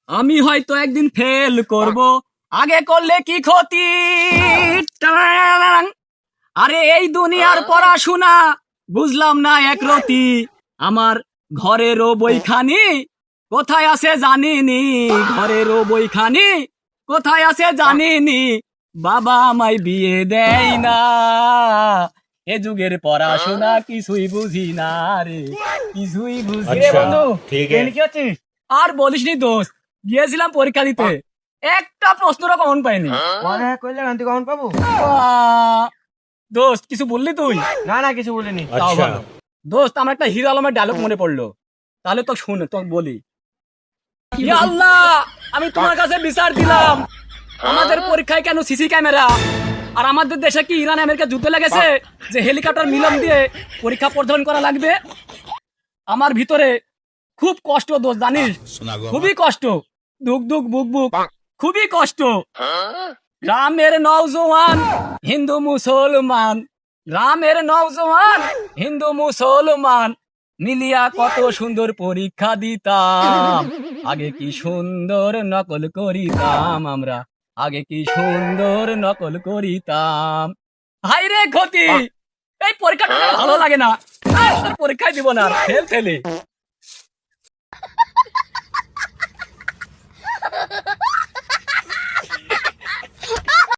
আমি হয়তো একদিন ফেল করব, আগে করলে কি ক্ষতি। টাং। আরে এই দুনিয়ার পড়াশোনা বুঝলাম না একরতি, আমার ঘরেরও বইখানি কোথায় আছে জানিনি, ঘরেরও বইখানি কোথায় আছে জানিনি, বাবা আমায় বিয়ে দেয় না, এ যুগের পড়াশোনা কিছুই বুঝি না রে, কিছুই বুঝি রে अच्छा বন্ধু। ठीक है। কি হচ্ছে? আর বলিসনি দোস্ত, গিয়েছিলাম পরীক্ষা দিতে, একটা প্রশ্নটা কমন পাইনি। পরে কইলে গান তুই কখন পাবো? আহ, দোস্ত কিছু বললি তুই? না না কিছু বলিনি। তাও अच्छा ভালো। দোস্ত আমার একটা হিরো আলমের ডায়লগ মনে পড়লো, তাহলে তো শুন, তো বলি। ইয়া আল্লাহ, আমি তোমার কাছে বিচার দিলাম, আমাদের পরীক্ষায় কেন সিসি ক্যামেরা? আর আমাদের দেশে কি ইরান আমেরিকা যুদ্ধ লেগেছে যে হেলিকপ্টার মিলন দিয়ে পরীক্ষা প্রদান করা লাগবে? আমার ভিতরে খুব কষ্ট দোস্ত, জানিস, খুবই কষ্ট, দুক দুক বুক বুক, খুবই কষ্ট। গ্রামের নওজোয়ান হিন্দু মুসলমান, গ্রামের নওজোয়ান হিন্দু মুসলমান মিলিয়া কত সুন্দর পরীক্ষা দিতাম, আগে কি সুন্দর নকল করিতাম আমরা, আগে কি সুন্দর নকল করিতাম। হাই রে ক্ষতি, এই পরীক্ষাটা ভালো লাগে না, আর পরীক্ষায় দিব না, ফেল ফেলে।